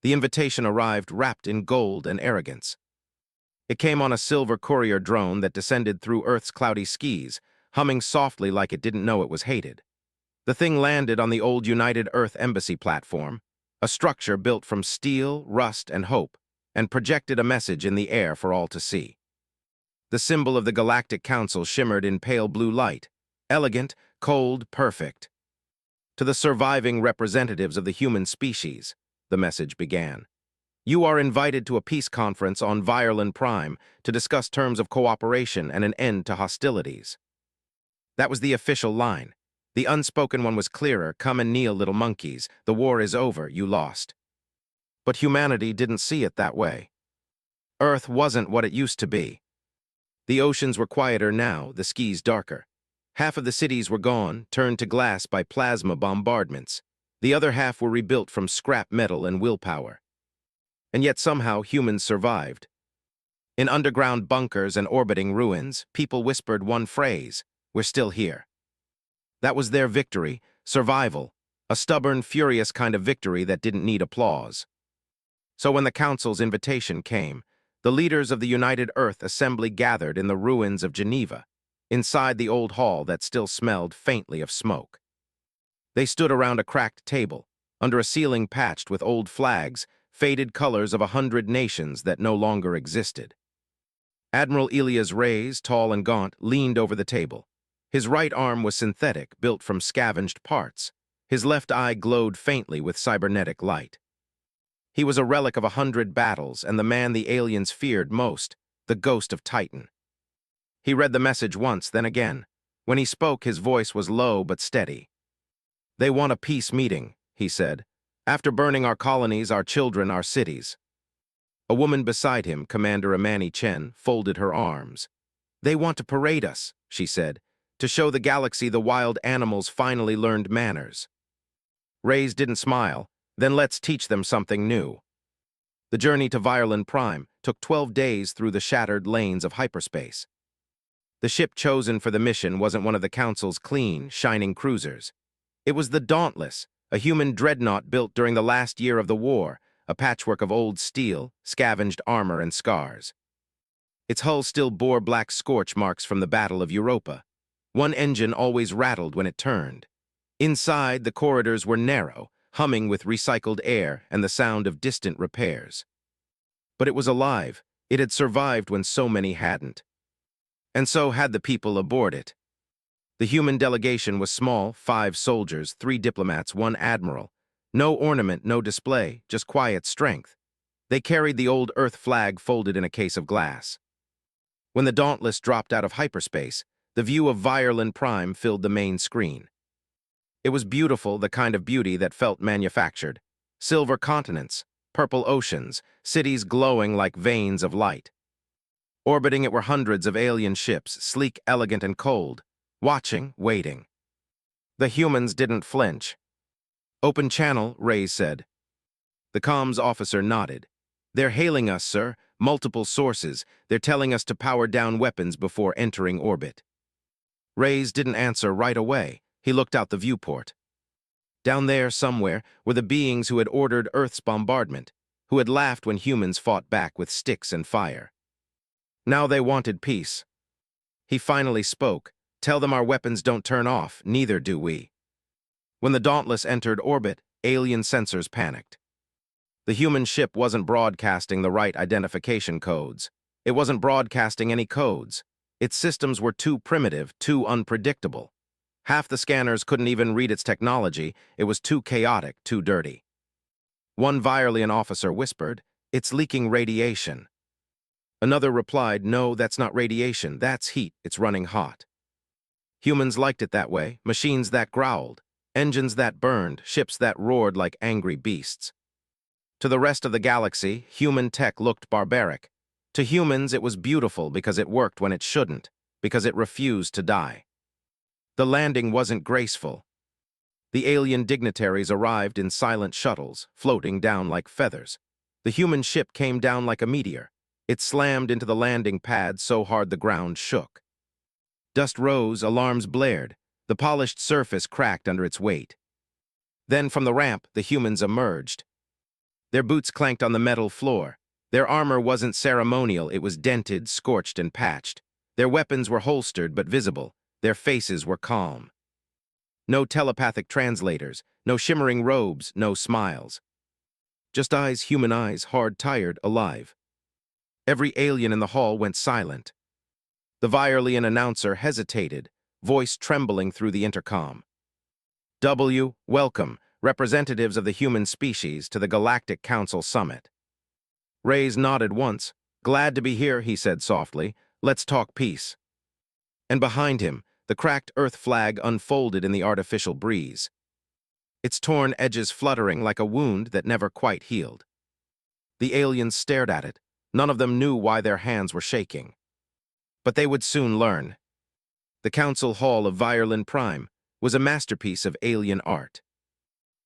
The invitation arrived wrapped in gold and arrogance. It came on a silver courier drone that descended through Earth's cloudy skies, humming softly like it didn't know it was hated. The thing landed on the old United Earth Embassy platform, a structure built from steel, rust, and hope, and projected a message in the air for all to see. The symbol of the Galactic Council shimmered in pale blue light, elegant, cold, perfect. To the surviving representatives of the human species, the message began. You are invited to a peace conference on Virelin Prime to discuss terms of cooperation and an end to hostilities. That was the official line. The unspoken one was clearer. Come and kneel, little monkeys. The war is over. You lost. But humanity didn't see it that way. Earth wasn't what it used to be. The oceans were quieter now, the skies darker. Half of the cities were gone, turned to glass by plasma bombardments. The other half were rebuilt from scrap metal and willpower. And yet somehow humans survived. In underground bunkers and orbiting ruins, people whispered one phrase, "We're still here." That was their victory, survival, a stubborn, furious kind of victory that didn't need applause. So when the Council's invitation came, the leaders of the United Earth Assembly gathered in the ruins of Geneva, inside the old hall that still smelled faintly of smoke. They stood around a cracked table, under a ceiling patched with old flags, faded colors of 100 nations that no longer existed. Admiral Elias Reyes, tall and gaunt, leaned over the table. His right arm was synthetic, built from scavenged parts. His left eye glowed faintly with cybernetic light. He was a relic of 100 battles and the man the aliens feared most, the ghost of Titan. He read the message once, then again. When he spoke, his voice was low but steady. They want a peace meeting, he said. After burning our colonies, our children, our cities. A woman beside him, Commander Amani Chen, folded her arms. They want to parade us, she said, to show the galaxy the wild animals finally learned manners. Reyes didn't smile. Then let's teach them something new. The journey to Virelin Prime took 12 days through the shattered lanes of hyperspace. The ship chosen for the mission wasn't one of the Council's clean, shining cruisers. It was the Dauntless, a human dreadnought built during the last year of the war, a patchwork of old steel, scavenged armor, and scars. Its hull still bore black scorch marks from the Battle of Europa. One engine always rattled when it turned. Inside, the corridors were narrow, humming with recycled air and the sound of distant repairs. But it was alive. It had survived when so many hadn't. And so had the people aboard it. The human delegation was small, 5 soldiers, 3 diplomats, 1 admiral. No ornament, no display, just quiet strength. They carried the old Earth flag folded in a case of glass. When the Dauntless dropped out of hyperspace, the view of Virelin Prime filled the main screen. It was beautiful, the kind of beauty that felt manufactured. Silver continents, purple oceans, cities glowing like veins of light. Orbiting it were hundreds of alien ships, sleek, elegant, and cold, watching, waiting. The humans didn't flinch. Open channel, Reyes said. The comms officer nodded. They're hailing us, sir. Multiple sources. They're telling us to power down weapons before entering orbit. Reyes didn't answer right away. He looked out the viewport. Down there, somewhere, were the beings who had ordered Earth's bombardment, who had laughed when humans fought back with sticks and fire. Now they wanted peace. He finally spoke. Tell them our weapons don't turn off, neither do we. When the Dauntless entered orbit, alien sensors panicked. The human ship wasn't broadcasting the right identification codes. It wasn't broadcasting any codes. Its systems were too primitive, too unpredictable. Half the scanners couldn't even read its technology. It was too chaotic, too dirty. One Virelian officer whispered, "It's leaking radiation." Another replied, "No, that's not radiation. That's heat. It's running hot." Humans liked it that way, machines that growled, engines that burned, ships that roared like angry beasts. To the rest of the galaxy, human tech looked barbaric. To humans, it was beautiful because it worked when it shouldn't, because it refused to die. The landing wasn't graceful. The alien dignitaries arrived in silent shuttles, floating down like feathers. The human ship came down like a meteor. It slammed into the landing pad so hard the ground shook. Dust rose, alarms blared. The polished surface cracked under its weight. Then from the ramp, the humans emerged. Their boots clanked on the metal floor. Their armor wasn't ceremonial, it was dented, scorched, and patched. Their weapons were holstered but visible. Their faces were calm. No telepathic translators, no shimmering robes, no smiles. Just eyes, human eyes, hard, tired, alive. Every alien in the hall went silent. The Virelian announcer hesitated, voice trembling through the intercom. Welcome, representatives of the human species, to the Galactic Council Summit. Reyes nodded once. Glad to be here, he said softly. Let's talk peace. And behind him, the cracked Earth flag unfolded in the artificial breeze, its torn edges fluttering like a wound that never quite healed. The aliens stared at it. None of them knew why their hands were shaking. But they would soon learn. The Council Hall of Virelin Prime was a masterpiece of alien art.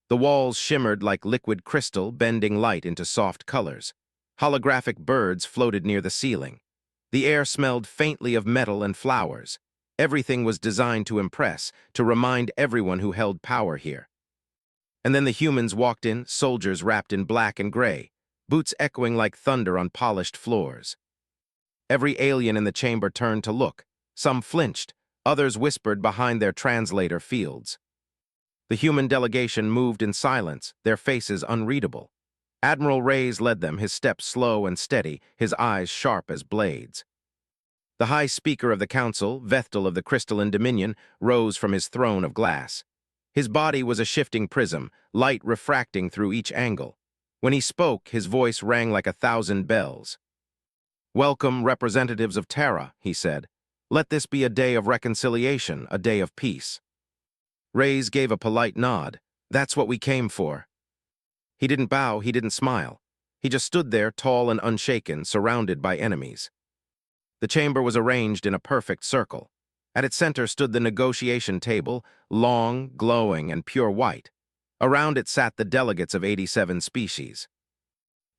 The walls shimmered like liquid crystal, bending light into soft colors. Holographic birds floated near the ceiling. The air smelled faintly of metal and flowers. Everything was designed to impress, to remind everyone who held power here. And then the humans walked in, soldiers wrapped in black and gray, boots echoing like thunder on polished floors. Every alien in the chamber turned to look. Some flinched, others whispered behind their translator fields. The human delegation moved in silence, their faces unreadable. Admiral Reyes led them, his steps slow and steady, his eyes sharp as blades. The High Speaker of the Council, Vethtel of the Crystalline Dominion, rose from his throne of glass. His body was a shifting prism, light refracting through each angle. When he spoke, his voice rang like 1,000 bells. Welcome, representatives of Terra, he said. Let this be a day of reconciliation, a day of peace. Reyes gave a polite nod. That's what we came for. He didn't bow, he didn't smile. He just stood there, tall and unshaken, surrounded by enemies. The chamber was arranged in a perfect circle. At its center stood the negotiation table, long, glowing, and pure white. Around it sat the delegates of 87 species.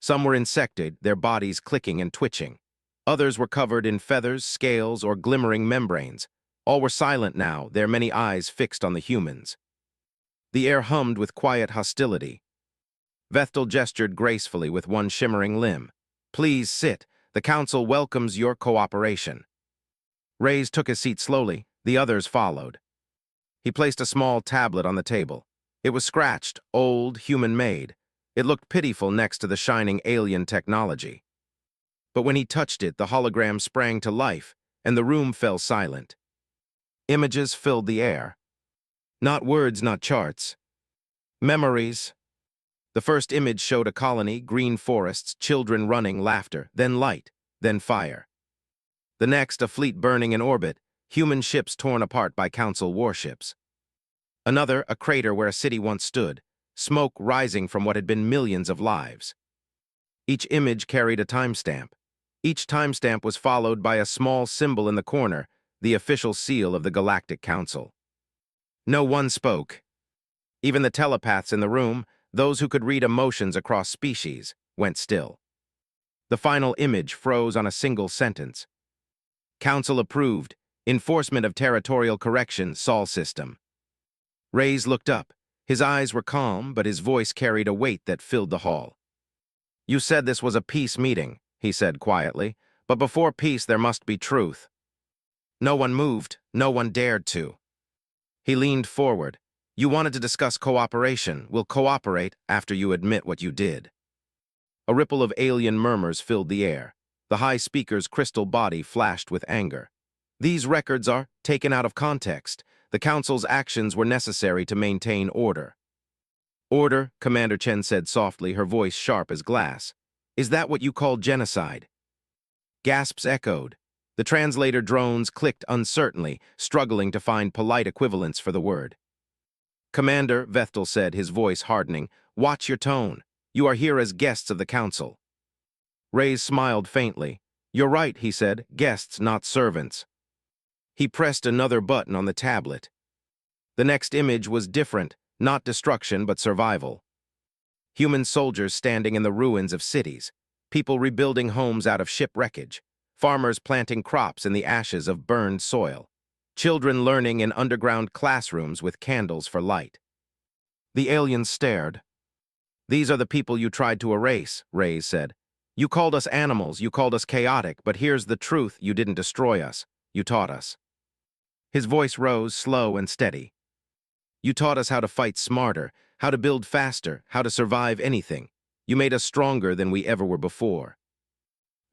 Some were insected, their bodies clicking and twitching. Others were covered in feathers, scales, or glimmering membranes. All were silent now, their many eyes fixed on the humans. The air hummed with quiet hostility. Vethtel gestured gracefully with one shimmering limb. Please sit. The Council welcomes your cooperation. Reyes took his seat slowly. The others followed. He placed a small tablet on the table. It was scratched, old, human-made. It looked pitiful next to the shining alien technology. But when he touched it, the hologram sprang to life, and the room fell silent. Images filled the air. Not words, not charts. Memories. The first image showed a colony, green forests, children running, laughter, then light, then fire. The next, a fleet burning in orbit, human ships torn apart by Council warships. Another, a crater where a city once stood, smoke rising from what had been millions of lives. Each image carried a timestamp. Each timestamp was followed by a small symbol in the corner, the official seal of the Galactic Council. No one spoke. Even the telepaths in the room, those who could read emotions across species, went still. The final image froze on a single sentence. Council approved. Enforcement of territorial correction, Sol system. Reyes looked up. His eyes were calm, but his voice carried a weight that filled the hall. You said this was a peace meeting, he said quietly, but before peace there must be truth. No one moved, no one dared to. He leaned forward. You wanted to discuss cooperation. We'll cooperate after you admit what you did. A ripple of alien murmurs filled the air. The High Speaker's crystal body flashed with anger. These records are taken out of context. The Council's actions were necessary to maintain order. Order, Commander Chen said softly, her voice sharp as glass. Is that what you call genocide? Gasps echoed. The translator drones clicked uncertainly, struggling to find polite equivalents for the word. Commander, Vethtel said, his voice hardening, watch your tone. You are here as guests of the Council. Reyes smiled faintly. You're right, he said, guests, not servants. He pressed another button on the tablet. The next image was different, not destruction but survival. Human soldiers standing in the ruins of cities, people rebuilding homes out of shipwreckage, farmers planting crops in the ashes of burned soil. Children learning in underground classrooms with candles for light. The aliens stared. These are the people you tried to erase, Reyes said. You called us animals, you called us chaotic, but here's the truth: you didn't destroy us. You taught us. His voice rose, slow and steady. You taught us how to fight smarter, how to build faster, how to survive anything. You made us stronger than we ever were before.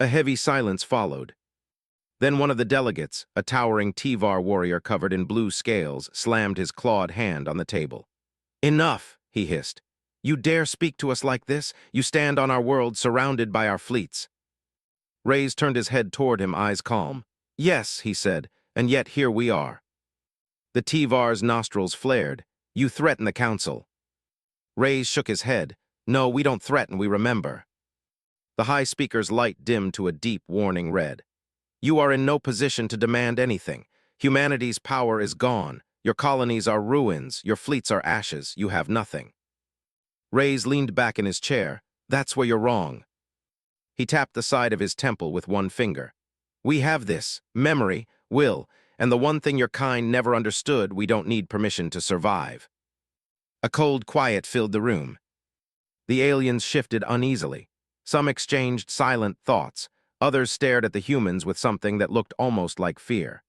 A heavy silence followed. Then one of the delegates, a towering Tivar warrior covered in blue scales, slammed his clawed hand on the table. Enough, he hissed. You dare speak to us like this? You stand on our world, surrounded by our fleets. Reyes turned his head toward him, eyes calm. Yes, he said, and yet here we are. The Tivar's nostrils flared. You threaten the council. Reyes shook his head. No, we don't threaten, we remember. The High Speaker's light dimmed to a deep, warning red. You are in no position to demand anything. Humanity's power is gone. Your colonies are ruins. Your fleets are ashes. You have nothing. Reyes leaned back in his chair. That's where you're wrong. He tapped the side of his temple with one finger. We have this: memory, will, and the one thing your kind never understood: we don't need permission to survive. A cold quiet filled the room. The aliens shifted uneasily. Some exchanged silent thoughts. Others stared at the humans with something that looked almost like fear.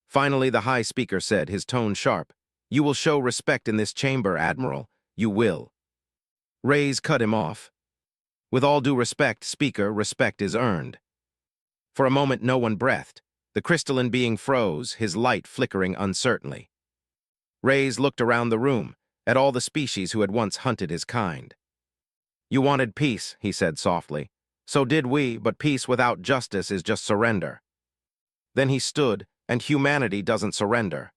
Finally, the High Speaker said, his tone sharp, You will show respect in this chamber, Admiral. You will. Reyes cut him off. With all due respect, Speaker, respect is earned. For a moment, no one breathed. The crystalline being froze, his light flickering uncertainly. Reyes looked around the room, at all the species who had once hunted his kind. You wanted peace, he said softly. So did we, but peace without justice is just surrender. Then he stood, and humanity doesn't surrender.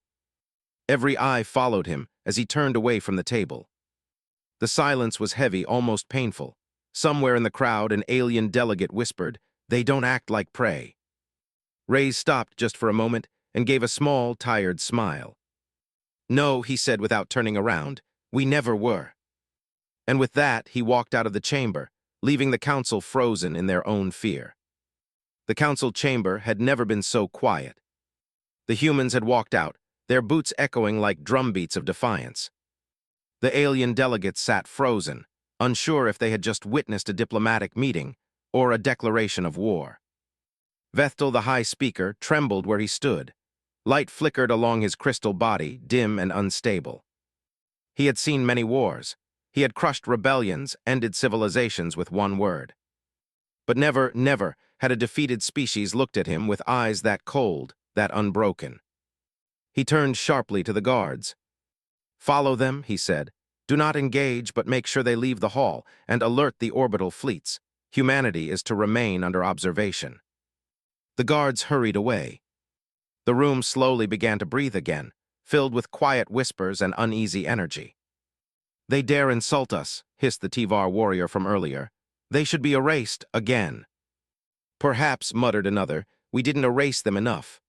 Every eye followed him as he turned away from the table. The silence was heavy, almost painful. Somewhere in the crowd, an alien delegate whispered, They don't act like prey. Reyes stopped just for a moment and gave a small, tired smile. No, he said without turning around, we never were. And with that, he walked out of the chamber, leaving the council frozen in their own fear. The council chamber had never been so quiet. The humans had walked out, their boots echoing like drumbeats of defiance. The alien delegates sat frozen, unsure if they had just witnessed a diplomatic meeting or a declaration of war. Vethel, the High Speaker, trembled where he stood. Light flickered along his crystal body, dim and unstable. He had seen many wars. He had crushed rebellions, ended civilizations with one word. But never, never had a defeated species looked at him with eyes that cold, that unbroken. He turned sharply to the guards. Follow them, he said. Do not engage, but make sure they leave the hall and alert the orbital fleets. Humanity is to remain under observation. The guards hurried away. The room slowly began to breathe again, filled with quiet whispers and uneasy energy. They dare insult us, hissed the Tivar warrior from earlier. They should be erased again. Perhaps, muttered another, we didn't erase them enough.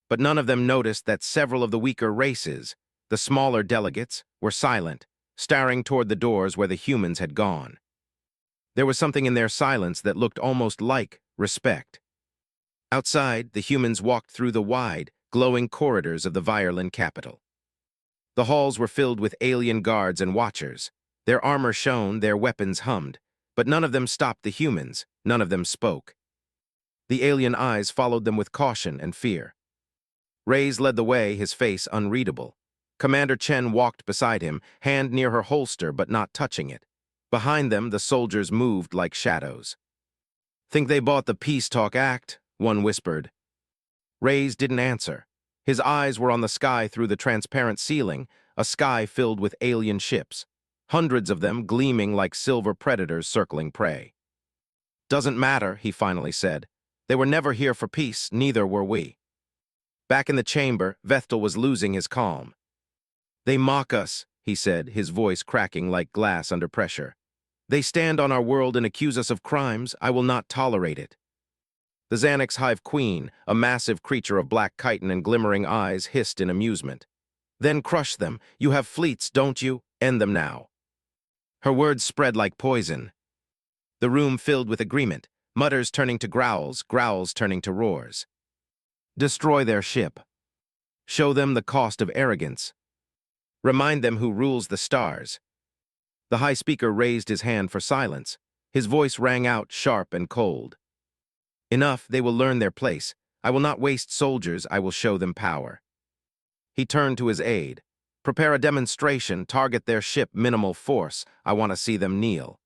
But none of them noticed that several of the weaker races, the smaller delegates, were silent, staring toward the doors where the humans had gone. There was something in their silence that looked almost like respect. Outside, the humans walked through the wide, glowing corridors of the Violin capital. The halls were filled with alien guards and watchers. Their armor shone, their weapons hummed, but none of them stopped the humans, none of them spoke. The alien eyes followed them with caution and fear. Reyes led the way, his face unreadable. Commander Chen walked beside him, hand near her holster but not touching it. Behind them, the soldiers moved like shadows. Think they bought the peace talk act? One whispered. Reyes didn't answer. His eyes were on the sky through the transparent ceiling, a sky filled with alien ships, hundreds of them gleaming like silver predators circling prey. Doesn't matter, he finally said. They were never here for peace, neither were we. Back in the chamber, Vethel was losing his calm. They mock us, he said, his voice cracking like glass under pressure. They stand on our world and accuse us of crimes. I will not tolerate it. The Xanax Hive Queen, a massive creature of black chitin and glimmering eyes, hissed in amusement. Then crush them. You have fleets, don't you? End them now. Her words spread like poison. The room filled with agreement, mutters turning to growls, growls turning to roars. Destroy their ship. Show them the cost of arrogance. Remind them who rules the stars. The high speaker raised his hand for silence. His voice rang out sharp and cold. Enough, they will learn their place. I will not waste soldiers, I will show them power. He turned to his aide. Prepare a demonstration, target their ship, minimal force. I want to see them kneel.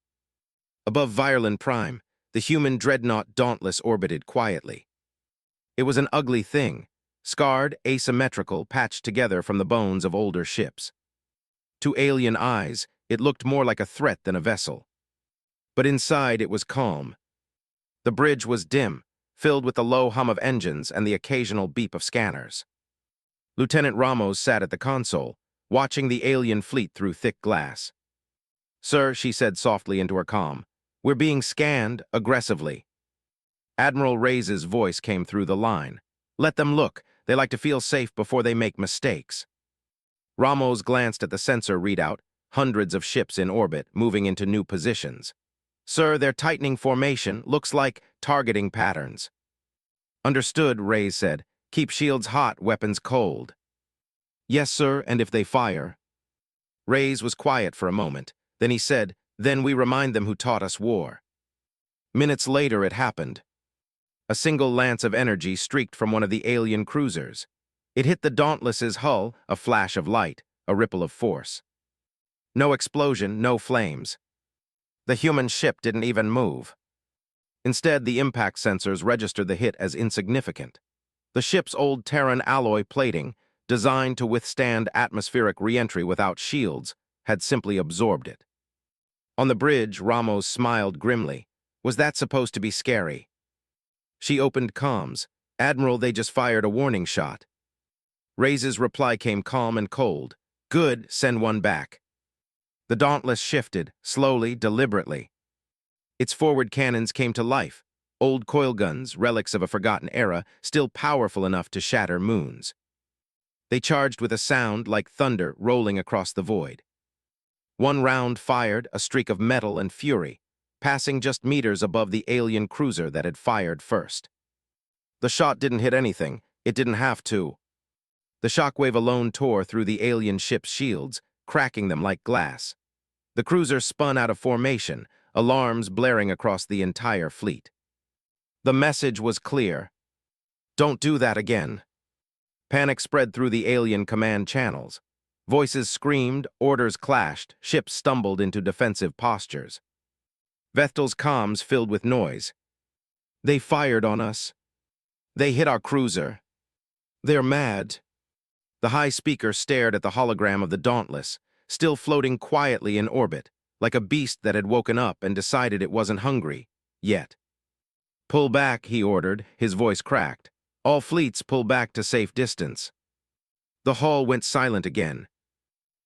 Above Virelin Prime, the human dreadnought Dauntless orbited quietly. It was an ugly thing, scarred, asymmetrical, patched together from the bones of older ships. To alien eyes, it looked more like a threat than a vessel. But inside it was calm. The bridge was dim, filled with the low hum of engines and the occasional beep of scanners. Lieutenant Ramos sat at the console, watching the alien fleet through thick glass. "Sir," she said softly into her comm, "we're being scanned aggressively." Admiral Reyes' voice came through the line. "Let them look. They like to feel safe before they make mistakes." Ramos glanced at the sensor readout, hundreds of ships in orbit, moving into new positions. "Sir, they're tightening formation, looks like targeting patterns." "Understood," Reyes said. "Keep shields hot, weapons cold." "Yes, sir, and if they fire?" Reyes was quiet for a moment. Then he said, "Then we remind them who taught us war." Minutes later it happened. A single lance of energy streaked from one of the alien cruisers. It hit the Dauntless's hull, a flash of light, a ripple of force. No explosion, no flames. The human ship didn't even move. Instead, the impact sensors registered the hit as insignificant. The ship's old Terran alloy plating, designed to withstand atmospheric re-entry without shields, had simply absorbed it. On the bridge, Ramos smiled grimly. Was that supposed to be scary? She opened comms. "Admiral, they just fired a warning shot." Reyes' reply came calm and cold. "Good, send one back." The Dauntless shifted, slowly, deliberately. Its forward cannons came to life. Old coil guns, relics of a forgotten era, still powerful enough to shatter moons. They charged with a sound like thunder rolling across the void. One round fired, a streak of metal and fury, passing just meters above the alien cruiser that had fired first. The shot didn't hit anything. It didn't have to. The shockwave alone tore through the alien ship's shields, cracking them like glass. The cruiser spun out of formation, alarms blaring across the entire fleet. The message was clear. Don't do that again. Panic spread through the alien command channels. Voices screamed, orders clashed, ships stumbled into defensive postures. Vethtel's comms filled with noise. "They fired on us. They hit our cruiser. They're mad." The high speaker stared at the hologram of the Dauntless, still floating quietly in orbit, like a beast that had woken up and decided it wasn't hungry, yet. "Pull back," he ordered, his voice cracked. "All fleets pull back to safe distance." The hall went silent again.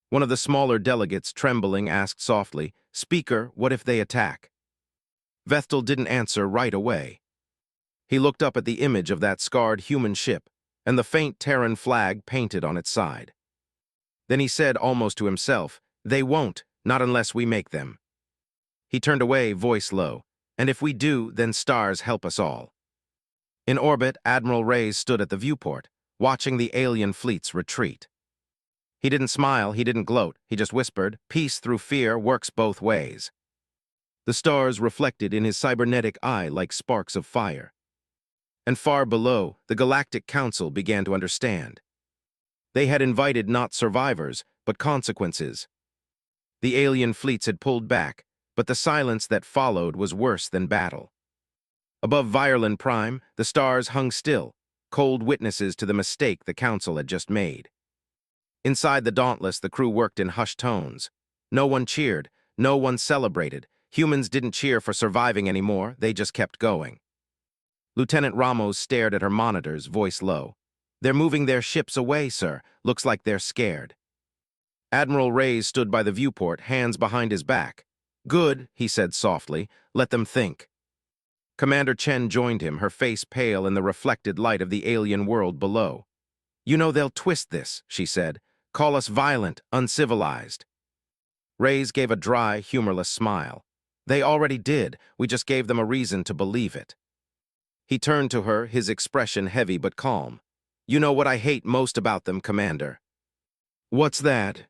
One of the smaller delegates, trembling, asked softly, "Speaker, what if they attack?" Vethtel didn't answer right away. He looked up at the image of that scarred human ship and the faint Terran flag painted on its side. Then he said almost to himself, "They won't, not unless we make them." He turned away, voice low, "And if we do, then stars help us all." In orbit, Admiral Reyes stood at the viewport, watching the alien fleets retreat. He didn't smile, he didn't gloat, he just whispered, "Peace through fear works both ways." The stars reflected in his cybernetic eye like sparks of fire. And far below, the Galactic Council began to understand. They had invited not survivors, but consequences. The alien fleets had pulled back, but the silence that followed was worse than battle. Above Virelin Prime, the stars hung still, cold witnesses to the mistake the Council had just made. Inside the Dauntless, the crew worked in hushed tones. No one cheered, no one celebrated. Humans didn't cheer for surviving anymore, they just kept going. Lieutenant Ramos stared at her monitors, voice low. "They're moving their ships away, sir. Looks like they're scared." Admiral Reyes stood by the viewport, hands behind his back. "Good," he said softly. "Let them think." Commander Chen joined him, her face pale in the reflected light of the alien world below. "You know they'll twist this," she said. "Call us violent, uncivilized." Reyes gave a dry, humorless smile. "They already did. We just gave them a reason to believe it." He turned to her, his expression heavy but calm. "You know what I hate most about them, Commander." "What's that?"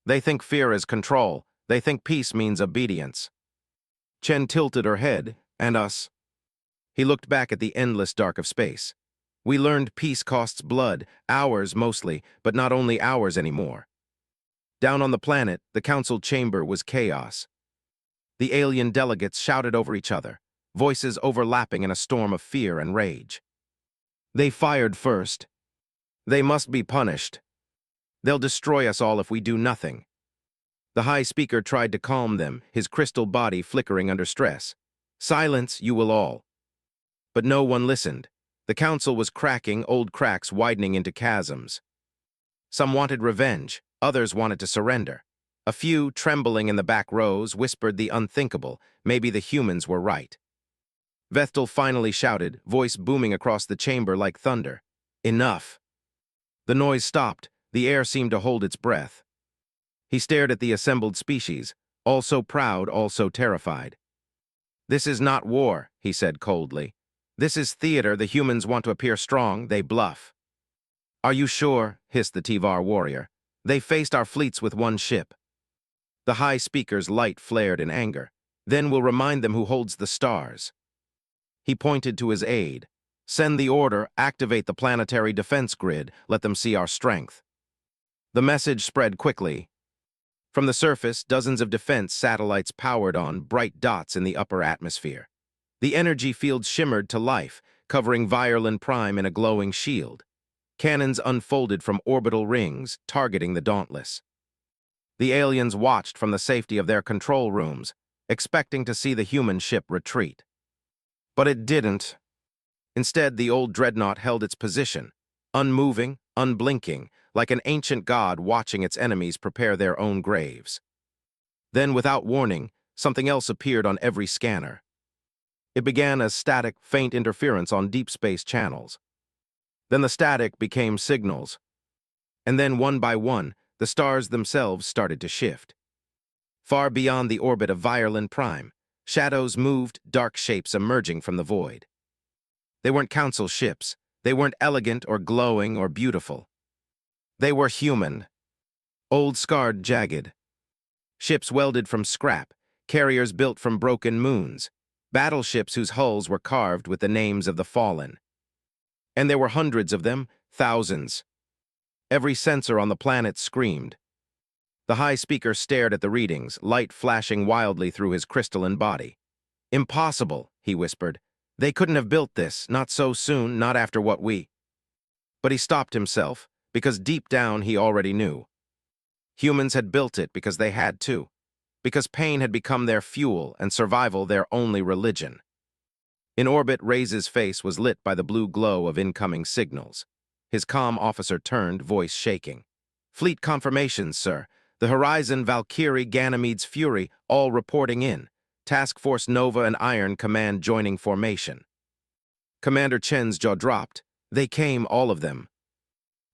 "They think fear is control. They think peace means obedience. Chen tilted her head, and us. He looked back at the endless dark of space. We learned peace costs blood, ours mostly, but not only ours anymore. Down on the planet, the council chamber was chaos. The alien delegates shouted over each other, voices overlapping in a storm of fear and rage. They fired first. They must be punished. They'll destroy us all if we do nothing. The High Speaker tried to calm them, his crystal body flickering under stress. Silence, you will all. But no one listened. The council was cracking, old cracks widening into chasms. Some wanted revenge, others wanted to surrender. A few, trembling in the back rows, whispered the unthinkable. Maybe the humans were right. Vethtel finally shouted, voice booming across the chamber like thunder. Enough. The noise stopped. The air seemed to hold its breath. He stared at the assembled species, all so proud, all so terrified. This is not war, he said coldly. This is theater. The humans want to appear strong, they bluff. Are you sure? Hissed the Tivar warrior. They faced our fleets with one ship. The High Speaker's light flared in anger. Then we'll remind them who holds the stars. He pointed to his aide. Send the order, activate the planetary defense grid, let them see our strength. The message spread quickly. From the surface, dozens of defense satellites powered on, bright dots in the upper atmosphere. The energy field shimmered to life, covering Virelin Prime in a glowing shield. Cannons unfolded from orbital rings, targeting the Dauntless. The aliens watched from the safety of their control rooms, expecting to see the human ship retreat. But it didn't. Instead, the old dreadnought held its position, unmoving, unblinking, like an ancient god watching its enemies prepare their own graves. Then, without warning, something else appeared on every scanner. It began as static, faint interference on deep space channels. Then the static became signals. And then, one by one, the stars themselves started to shift. Far beyond the orbit of Virelin Prime, shadows moved, dark shapes emerging from the void. They weren't council ships. They weren't elegant or glowing or beautiful. They were human. Old, scarred, jagged. Ships welded from scrap, carriers built from broken moons, battleships whose hulls were carved with the names of the fallen. And there were hundreds of them, thousands. Every sensor on the planet screamed. The High Speaker stared at the readings, light flashing wildly through his crystalline body. Impossible, he whispered. They couldn't have built this, not so soon, not after what we... But he stopped himself, because deep down he already knew. Humans had built it because they had to, because pain had become their fuel and survival their only religion. In orbit, Reyes' face was lit by the blue glow of incoming signals. His comm officer turned, voice shaking. Fleet confirmations, sir. The Horizon, Valkyrie, Ganymede's Fury, all reporting in. Task Force Nova and Iron Command joining formation. Commander Chen's jaw dropped. They came, all of them.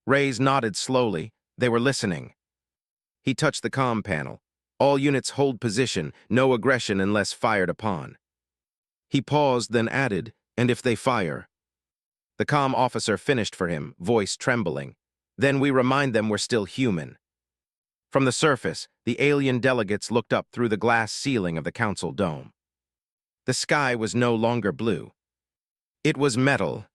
Reyes nodded slowly. They were listening. He touched the comm panel. All units hold position, no aggression unless fired upon. He paused, then added, and if they fire. The comm officer finished for him, voice trembling. Then we remind them we're still human. From the surface, the alien delegates looked up through the glass ceiling of the council dome. The sky was no longer blue. It was metal.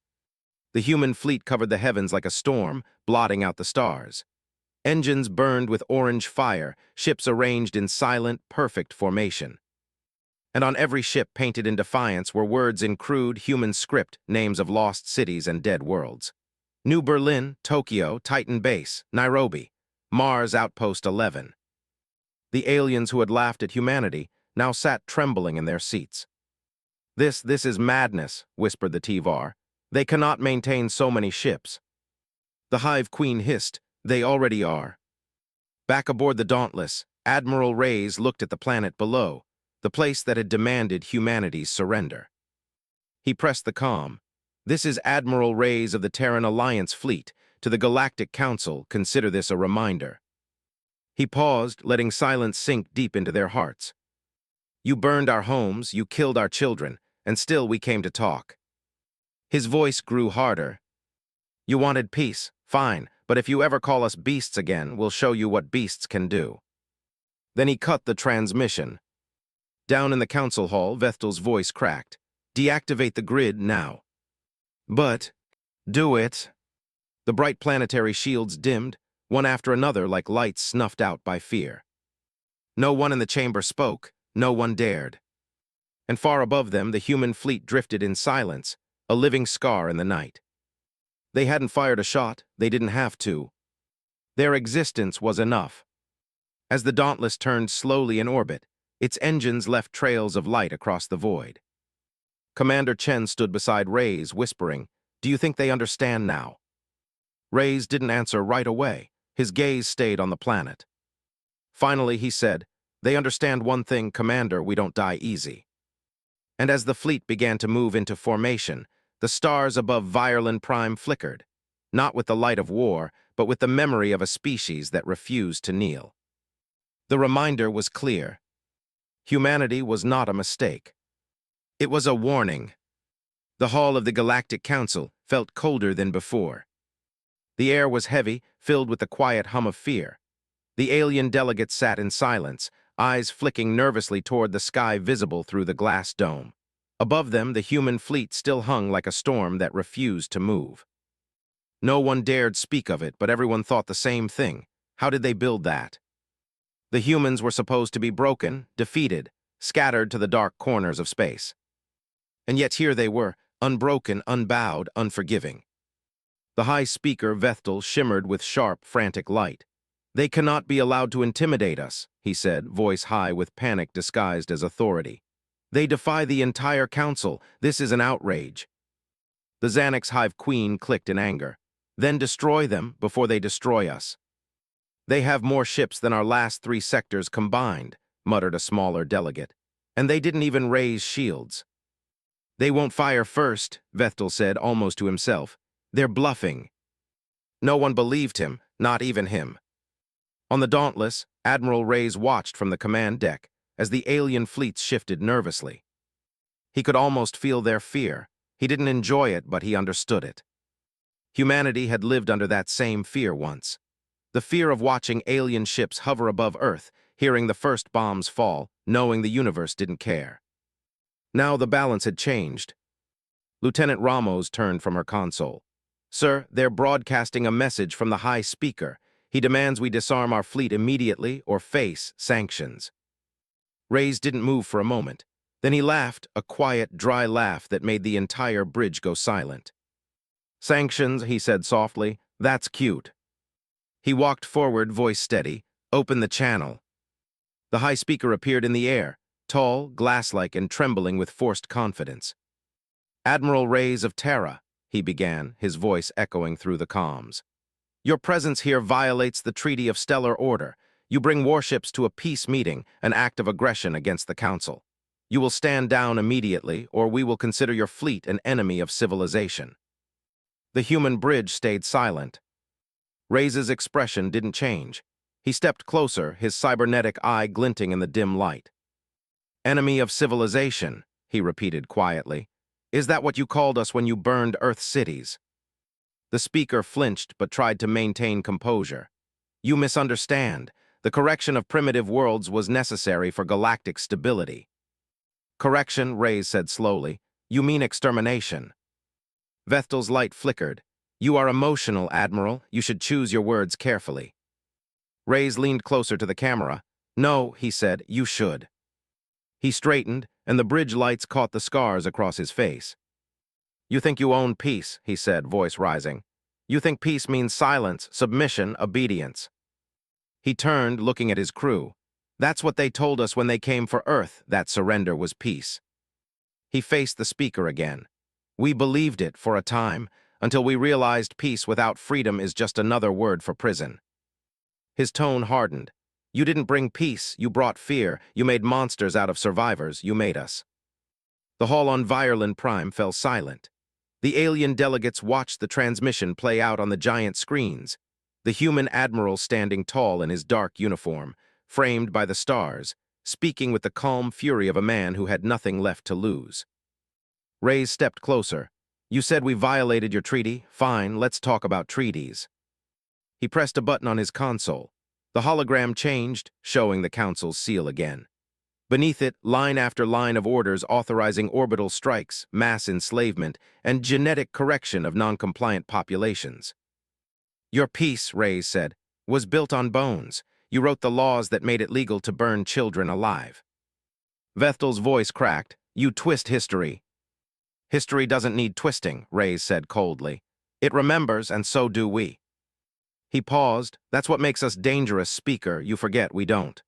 The human fleet covered the heavens like a storm, blotting out the stars. Engines burned with orange fire, ships arranged in silent, perfect formation. And on every ship painted in defiance were words in crude, human script, names of lost cities and dead worlds. New Berlin, Tokyo, Titan Base, Nairobi, Mars Outpost 11. The aliens who had laughed at humanity now sat trembling in their seats. This is madness, whispered the Tivar. They cannot maintain so many ships. The Hive Queen hissed, they already are. Back aboard the Dauntless, Admiral Reyes looked at the planet below, the place that had demanded humanity's surrender. He pressed the comm. This is Admiral Reyes of the Terran Alliance Fleet. To the Galactic Council, consider this a reminder. He paused, letting silence sink deep into their hearts. You burned our homes, you killed our children, and still we came to talk. His voice grew harder. You wanted peace, fine, but if you ever call us beasts again, we'll show you what beasts can do. Then he cut the transmission. Down in the council hall, Vethtel's voice cracked. Deactivate the grid now. But, do it. The bright planetary shields dimmed, one after another like lights snuffed out by fear. No one in the chamber spoke, no one dared. And far above them, the human fleet drifted in silence, a living scar in the night. They hadn't fired a shot, they didn't have to. Their existence was enough. As the Dauntless turned slowly in orbit, its engines left trails of light across the void. Commander Chen stood beside Reyes, whispering, "Do you think they understand now?" Reyes didn't answer right away. His gaze stayed on the planet. Finally, he said, "They understand one thing, Commander, we don't die easy." And as the fleet began to move into formation, the stars above Virelin Prime flickered, not with the light of war, but with the memory of a species that refused to kneel. The reminder was clear. Humanity was not a mistake. It was a warning. The hall of the Galactic Council felt colder than before. The air was heavy, filled with the quiet hum of fear. The alien delegates sat in silence, eyes flicking nervously toward the sky visible through the glass dome. Above them, the human fleet still hung like a storm that refused to move. No one dared speak of it, but everyone thought the same thing. How did they build that? The humans were supposed to be broken, defeated, scattered to the dark corners of space. And yet here they were, unbroken, unbowed, unforgiving. The high speaker, Vethtel, shimmered with sharp, frantic light. "They cannot be allowed to intimidate us," he said, voice high with panic disguised as authority. "They defy the entire council. This is an outrage." The Xanax Hive Queen clicked in anger. "Then destroy them before they destroy us." "They have more ships than our last 3 sectors combined," muttered a smaller delegate. "And they didn't even raise shields." "They won't fire first," Vethtel said, almost to himself. "They're bluffing." No one believed him, not even him. On the Dauntless, Admiral Reyes watched from the command deck as the alien fleets shifted nervously. He could almost feel their fear. He didn't enjoy it, but he understood it. Humanity had lived under that same fear once. The fear of watching alien ships hover above Earth, hearing the first bombs fall, knowing the universe didn't care. Now the balance had changed. Lieutenant Ramos turned from her console. "Sir, they're broadcasting a message from the High Speaker. He demands we disarm our fleet immediately or face sanctions." Reyes didn't move for a moment. Then he laughed, a quiet, dry laugh that made the entire bridge go silent. "Sanctions," he said softly, "that's cute." He walked forward, voice steady, "Open the channel." The High Speaker appeared in the air, tall, glass-like, and trembling with forced confidence. "Admiral Reyes of Terra," he began, his voice echoing through the comms. "Your presence here violates the Treaty of Stellar Order. You bring warships to a peace meeting, an act of aggression against the Council. You will stand down immediately, or we will consider your fleet an enemy of civilization." The human bridge stayed silent. Reyes' expression didn't change. He stepped closer, his cybernetic eye glinting in the dim light. "Enemy of civilization," he repeated quietly. "Is that what you called us when you burned Earth cities?" The speaker flinched but tried to maintain composure. "You misunderstand. The correction of primitive worlds was necessary for galactic stability." "Correction," Reyes said slowly. "You mean extermination." Vethtel's light flickered. "You are emotional, Admiral. You should choose your words carefully." Reyes leaned closer to the camera. "No," he said, "you should." He straightened, and the bridge lights caught the scars across his face. "You think you own peace," he said, voice rising. "You think peace means silence, submission, obedience." He turned, looking at his crew. "That's what they told us when they came for Earth, that surrender was peace." He faced the speaker again. "We believed it for a time, until we realized peace without freedom is just another word for prison." His tone hardened. "You didn't bring peace, you brought fear, you made monsters out of survivors, you made us." The hall on Virelin Prime fell silent. The alien delegates watched the transmission play out on the giant screens, the human admiral standing tall in his dark uniform, framed by the stars, speaking with the calm fury of a man who had nothing left to lose. Reyes stepped closer. "You said we violated your treaty. Fine, let's talk about treaties." He pressed a button on his console. The hologram changed, showing the Council's seal again. Beneath it, line after line of orders authorizing orbital strikes, mass enslavement, and genetic correction of non-compliant populations. Your peace, Reyes said, was built on bones. You wrote the laws that made it legal to burn children alive. Vethel's voice cracked. You twist history. History doesn't need twisting, Reyes said coldly. It remembers, and so do we. He paused. That's what makes us dangerous, speaker. You forget we don't.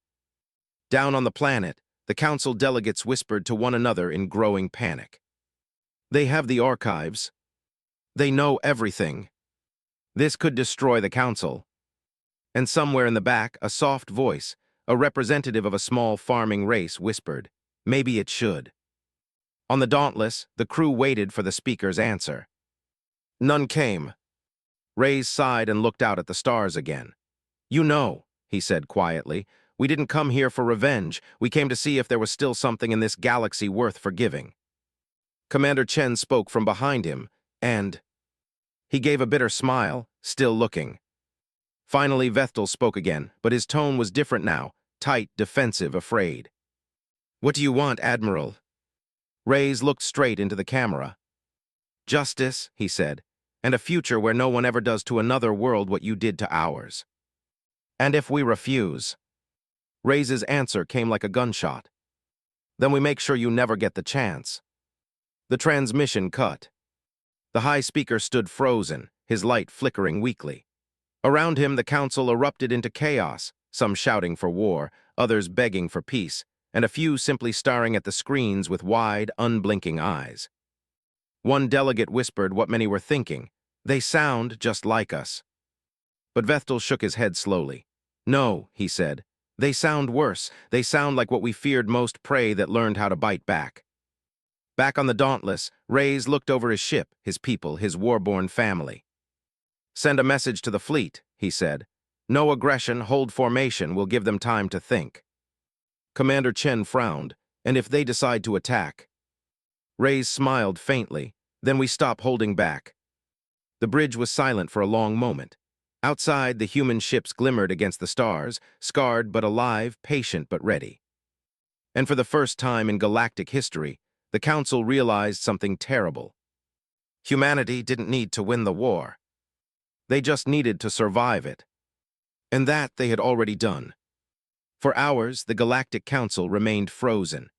Down on the planet, the Council delegates whispered to one another in growing panic. They have the archives. They know everything. This could destroy the Council. And somewhere in the back, a soft voice, a representative of a small farming race, whispered, maybe it should. On the Dauntless, the crew waited for the speaker's answer. None came. Reyes sighed and looked out at the stars again. You know, he said quietly, we didn't come here for revenge. We came to see if there was still something in this galaxy worth forgiving. Commander Chen spoke from behind him, and he gave a bitter smile, still looking. Finally, Vethel spoke again, but his tone was different now, tight, defensive, afraid. What do you want, Admiral? Reyes looked straight into the camera. Justice, he said, and a future where no one ever does to another world what you did to ours. And if we refuse? Reyes' answer came like a gunshot. Then we make sure you never get the chance. The transmission cut. The high speaker stood frozen, his light flickering weakly. Around him, the Council erupted into chaos, some shouting for war, others begging for peace, and a few simply staring at the screens with wide, unblinking eyes. One delegate whispered what many were thinking. They sound just like us. But Vethel shook his head slowly. No, he said. They sound worse. They sound like what we feared most, prey that learned how to bite back. Back on the Dauntless, Reyes looked over his ship, his people, his war-born family. Send a message to the fleet, he said. No aggression, hold formation, will give them time to think. Commander Chen frowned. And if they decide to attack? Reyes smiled faintly. Then we stop holding back. The bridge was silent for a long moment. Outside, the human ships glimmered against the stars, scarred but alive, patient but ready. And for the first time in galactic history, the Council realized something terrible. Humanity didn't need to win the war. They just needed to survive it. And that they had already done. For hours, the Galactic Council remained frozen.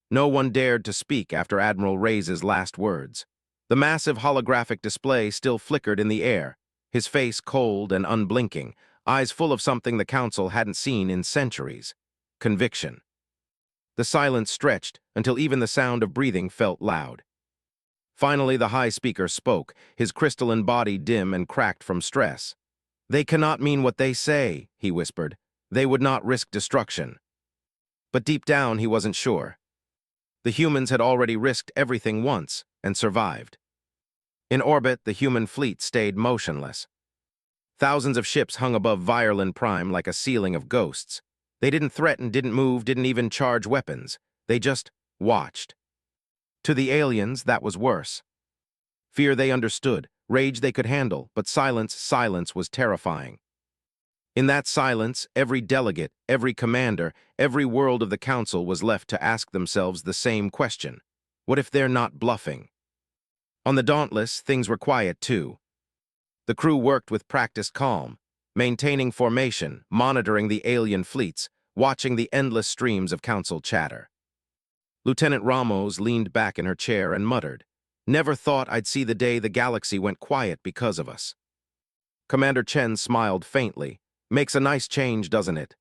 No one dared to speak after Admiral Reyes' last words. The massive holographic display still flickered in the air, his face cold and unblinking, eyes full of something the Council hadn't seen in centuries. Conviction. The silence stretched until even the sound of breathing felt loud. Finally, the high speaker spoke, his crystalline body dim and cracked from stress. They cannot mean what they say, he whispered. They would not risk destruction. But deep down, he wasn't sure. The humans had already risked everything once and survived. In orbit, the human fleet stayed motionless. Thousands of ships hung above Virelin Prime like a ceiling of ghosts. They didn't threaten, didn't move, didn't even charge weapons. They just watched. To the aliens, that was worse. Fear they understood, rage they could handle, but silence was terrifying. In that silence, every delegate, every commander, every world of the Council was left to ask themselves the same question. What if they're not bluffing? On the Dauntless, things were quiet too. The crew worked with practiced calm, maintaining formation, monitoring the alien fleets, watching the endless streams of Council chatter. Lieutenant Ramos leaned back in her chair and muttered, "Never thought I'd see the day the galaxy went quiet because of us." Commander Chen smiled faintly. "Makes a nice change, doesn't it?"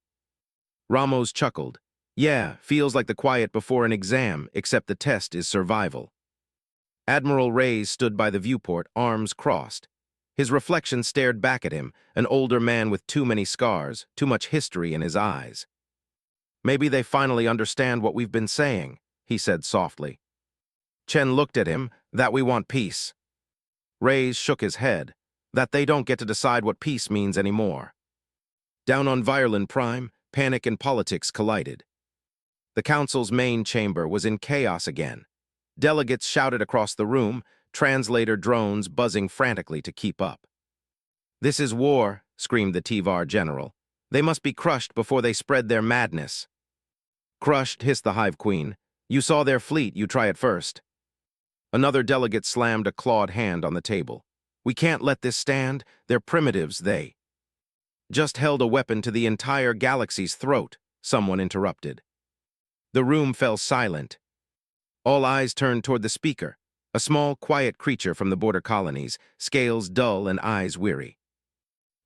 Ramos chuckled. "Yeah, feels like the quiet before an exam, except the test is survival." Admiral Reyes stood by the viewport, arms crossed. His reflection stared back at him, an older man with too many scars, too much history in his eyes. "Maybe they finally understand what we've been saying," he said softly. Chen looked at him. "That we want peace." Reyes shook his head. "That they don't get to decide what peace means anymore." Down on Virelin Prime, panic and politics collided. The Council's main chamber was in chaos again. Delegates shouted across the room, translator drones buzzing frantically to keep up. "This is war," screamed the Tivar general. They must be crushed before they spread their madness. Crushed, hissed the Hive Queen. You saw their fleet, you try it first. Another delegate slammed a clawed hand on the table. We can't let this stand. They're primitives, they. Just held a weapon to the entire galaxy's throat, someone interrupted. The room fell silent. All eyes turned toward the speaker, a small, quiet creature from the border colonies, scales dull and eyes weary.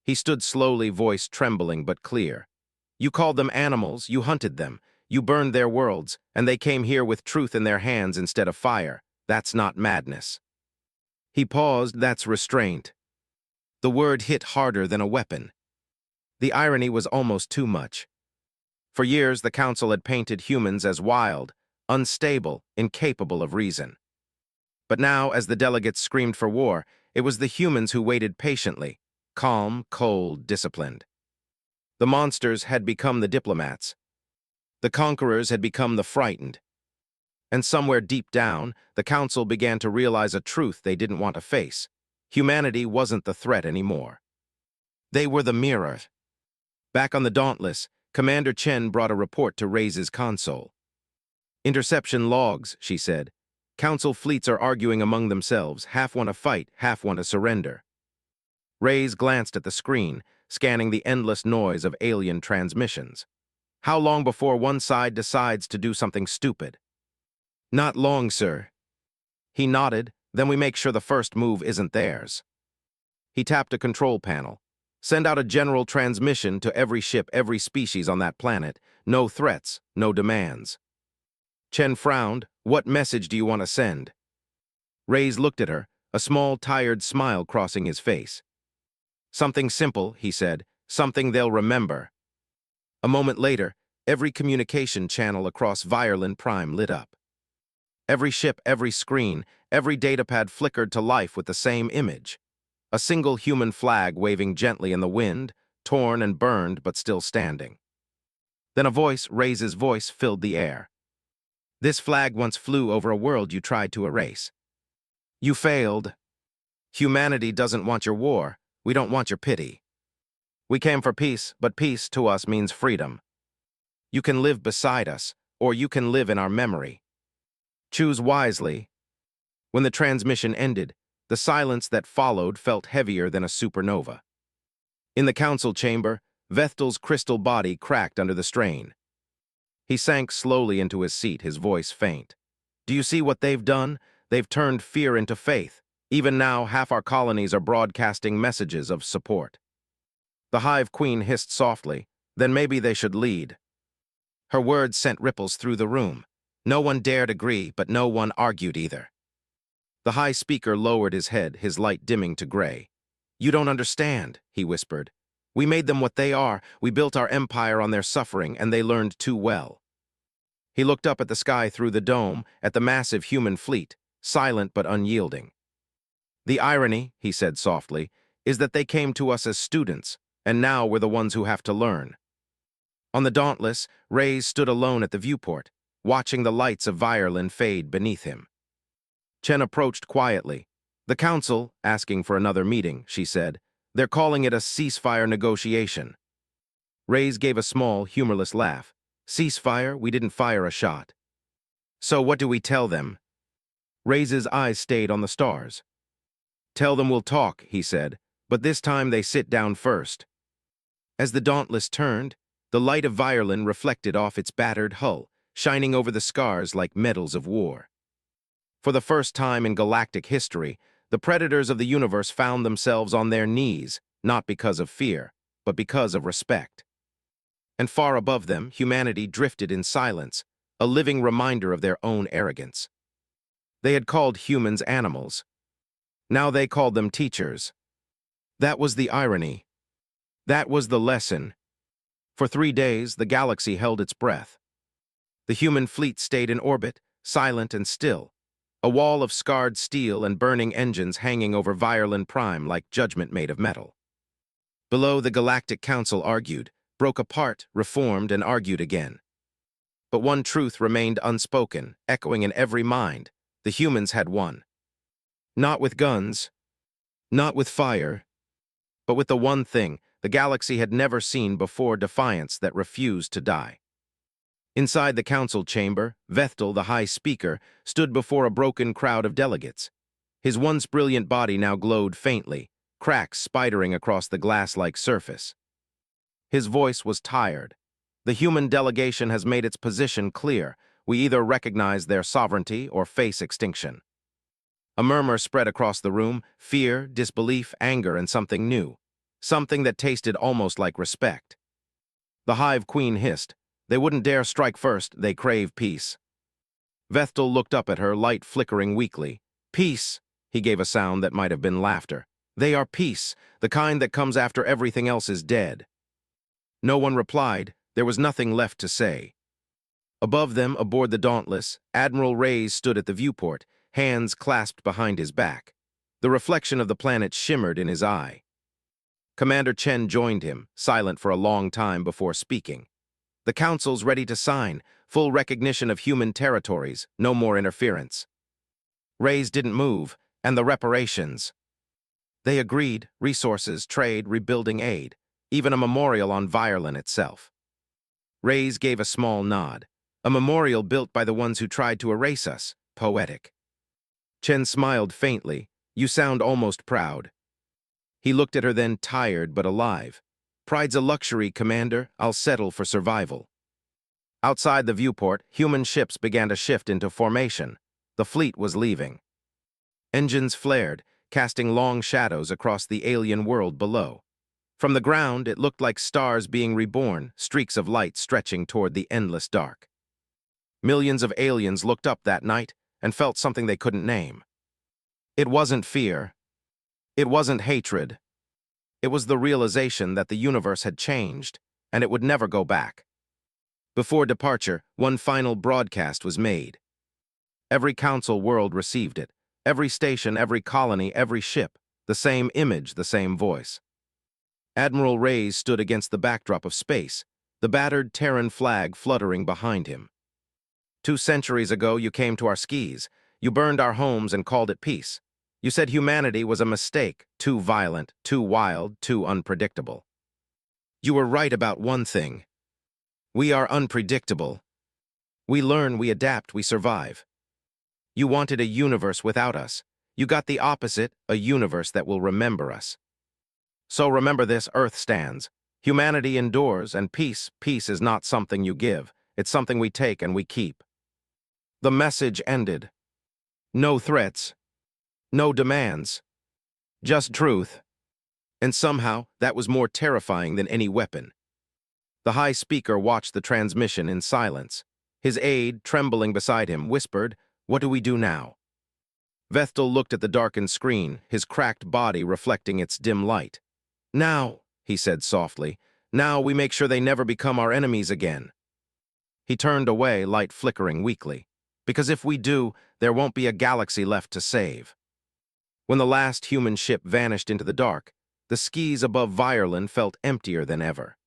He stood slowly, voice trembling but clear. You called them animals, you hunted them, you burned their worlds, and they came here with truth in their hands instead of fire. That's not madness. He paused, that's restraint. The word hit harder than a weapon. The irony was almost too much. For years, the Council had painted humans as wild, unstable, incapable of reason. But now, as the delegates screamed for war, it was the humans who waited patiently, calm, cold, disciplined. The monsters had become the diplomats. The conquerors had become the frightened. And somewhere deep down, the Council began to realize a truth they didn't want to face. Humanity wasn't the threat anymore. They were the mirror. Back on the Dauntless, Commander Chen brought a report to Reyes' console. Interception logs, she said. Council fleets are arguing among themselves, half want to fight, half want to surrender. Reyes glanced at the screen, scanning the endless noise of alien transmissions. How long before one side decides to do something stupid? Not long, sir. He nodded, then we make sure the first move isn't theirs. He tapped a control panel. Send out a general transmission to every ship, every species on that planet. No threats, no demands. Chen frowned. What message do you want to send? Reyes looked at her, a small, tired smile crossing his face. Something simple, he said. Something they'll remember. A moment later, every communication channel across Virelin Prime lit up. Every ship, every screen, every datapad flickered to life with the same image. A single human flag waving gently in the wind, torn and burned but still standing. Then a voice, Reyes' voice, filled the air. This flag once flew over a world you tried to erase. You failed. Humanity doesn't want your war. We don't want your pity. We came for peace, but peace to us means freedom. You can live beside us, or you can live in our memory. Choose wisely. When the transmission ended, the silence that followed felt heavier than a supernova. In the council chamber, Vethel's crystal body cracked under the strain. He sank slowly into his seat, his voice faint. Do you see what they've done? They've turned fear into faith. Even now, half our colonies are broadcasting messages of support. The Hive Queen hissed softly, then maybe they should lead. Her words sent ripples through the room. No one dared agree, but no one argued either. The High Speaker lowered his head, his light dimming to gray. You don't understand, he whispered. We made them what they are. We built our empire on their suffering, and they learned too well. He looked up at the sky through the dome, at the massive human fleet, silent but unyielding. The irony, he said softly, is that they came to us as students, and now we're the ones who have to learn. On the Dauntless, Reyes stood alone at the viewport, watching the lights of Virelin fade beneath him. Chen approached quietly. The Council, asking for another meeting, she said. They're calling it a ceasefire negotiation. Reyes gave a small, humorless laugh. Ceasefire? We didn't fire a shot. So what do we tell them? Reyes' eyes stayed on the stars. Tell them we'll talk, he said, but this time they sit down first. As the Dauntless turned, the light of Virelin reflected off its battered hull, shining over the scars like medals of war. For the first time in galactic history, the predators of the universe found themselves on their knees, not because of fear, but because of respect. And far above them, humanity drifted in silence, a living reminder of their own arrogance. They had called humans animals. Now they called them teachers. That was the irony. That was the lesson. For 3 days, the galaxy held its breath. The human fleet stayed in orbit, silent and still, a wall of scarred steel and burning engines hanging over Virelin Prime like judgment made of metal. Below, the Galactic Council argued, broke apart, reformed, and argued again. But one truth remained unspoken, echoing in every mind. The humans had won. Not with guns, not with fire, but with the one thing, the galaxy had never seen before defiance that refused to die. Inside the council chamber, Vethtel, the High Speaker, stood before a broken crowd of delegates. His once brilliant body now glowed faintly, cracks spidering across the glass-like surface. His voice was tired. The human delegation has made its position clear. We either recognize their sovereignty or face extinction. A murmur spread across the room, fear, disbelief, anger, and something new. Something that tasted almost like respect. The Hive Queen hissed. They wouldn't dare strike first, they crave peace. Vethtel looked up at her, light flickering weakly. Peace, he gave a sound that might have been laughter. They are peace, the kind that comes after everything else is dead. No one replied. There was nothing left to say. Above them, aboard the Dauntless, Admiral Reyes stood at the viewport, hands clasped behind his back. The reflection of the planet shimmered in his eye. Commander Chen joined him, silent for a long time before speaking. The Council's ready to sign, full recognition of human territories, no more interference. Reyes didn't move, and the reparations. They agreed, resources, trade, rebuilding aid, even a memorial on Vireland itself. Reyes gave a small nod. A memorial built by the ones who tried to erase us. Poetic. Chen smiled faintly. You sound almost proud. He looked at her then, tired but alive. Pride's a luxury, Commander. I'll settle for survival. Outside the viewport, human ships began to shift into formation. The fleet was leaving. Engines flared, casting long shadows across the alien world below. From the ground, it looked like stars being reborn, streaks of light stretching toward the endless dark. Millions of aliens looked up that night and felt something they couldn't name. It wasn't fear. It wasn't hatred. It was the realization that the universe had changed, and it would never go back. Before departure, one final broadcast was made. Every council world received it. Every station, every colony, every ship. The same image, the same voice. Admiral Reyes stood against the backdrop of space, the battered Terran flag fluttering behind him. 2 centuries ago, you came to our skis. You burned our homes and called it peace. You said humanity was a mistake, too violent, too wild, too unpredictable. You were right about one thing. We are unpredictable. We learn, we adapt, we survive. You wanted a universe without us. You got the opposite, a universe that will remember us. So remember this, Earth stands. Humanity endures, and peace is not something you give. It's something we take and we keep. The message ended. No threats. No demands. Just truth. And somehow, that was more terrifying than any weapon. The High Speaker watched the transmission in silence. His aide, trembling beside him, whispered, "What do we do now?" Vethtel looked at the darkened screen, his cracked body reflecting its dim light. "Now," he said softly, "now we make sure they never become our enemies again." He turned away, light flickering weakly. Because if we do, there won't be a galaxy left to save. When the last human ship vanished into the dark, the skis above Vireland felt emptier than ever.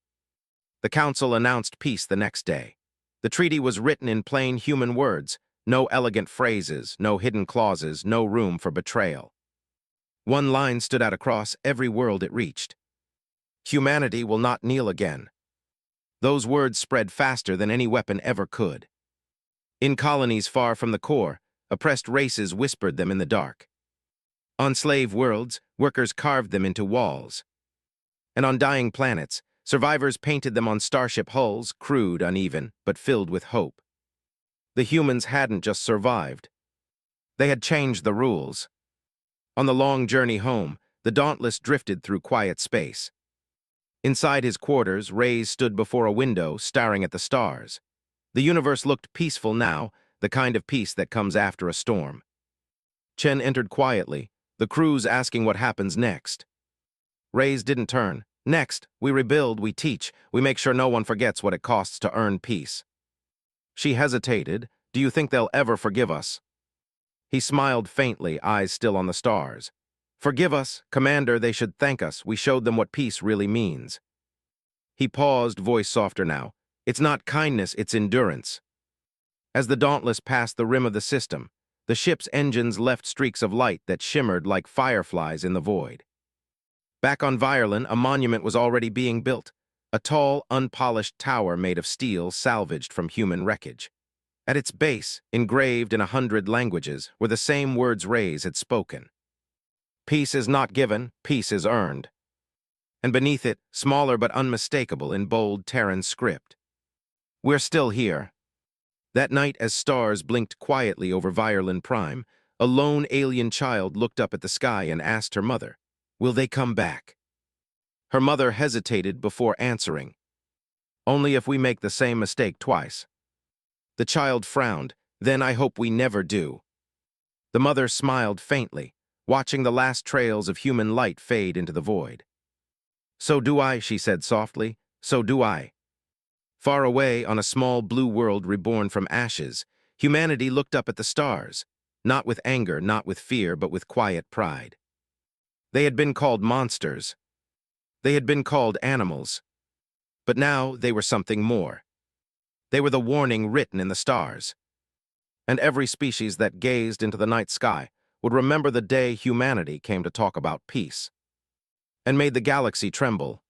The Council announced peace the next day. The treaty was written in plain human words, no elegant phrases, no hidden clauses, no room for betrayal. One line stood out across every world it reached. Humanity will not kneel again. Those words spread faster than any weapon ever could. In colonies far from the core, oppressed races whispered them in the dark. On slave worlds, workers carved them into walls. And on dying planets, survivors painted them on starship hulls, crude, uneven, but filled with hope. The humans hadn't just survived. They had changed the rules. On the long journey home, the Dauntless drifted through quiet space. Inside his quarters, Reyes stood before a window, staring at the stars. The universe looked peaceful now, the kind of peace that comes after a storm. Chen entered quietly, the crew's asking what happens next. Reyes didn't turn. Next, we rebuild, we teach, we make sure no one forgets what it costs to earn peace. She hesitated. Do you think they'll ever forgive us? He smiled faintly, eyes still on the stars. Forgive us, Commander, they should thank us. We showed them what peace really means. He paused, voice softer now. It's not kindness, it's endurance. As the Dauntless passed the rim of the system, the ship's engines left streaks of light that shimmered like fireflies in the void. Back on Vireland, a monument was already being built, a tall, unpolished tower made of steel salvaged from human wreckage. At its base, engraved in 100 languages, were the same words Reyes had spoken. Peace is not given, peace is earned. And beneath it, smaller but unmistakable in bold Terran script, we're still here. That night, as stars blinked quietly over Vireland Prime, a lone alien child looked up at the sky and asked her mother, "Will they come back?" Her mother hesitated before answering, "Only if we make the same mistake twice." The child frowned, "Then I hope we never do." The mother smiled faintly, watching the last trails of human light fade into the void. "So do I," she said softly, "so do I." Far away, on a small blue world reborn from ashes, humanity looked up at the stars, not with anger, not with fear, but with quiet pride. They had been called monsters. They had been called animals. But now they were something more. They were the warning written in the stars. And every species that gazed into the night sky would remember the day humanity came to talk about peace, and made the galaxy tremble,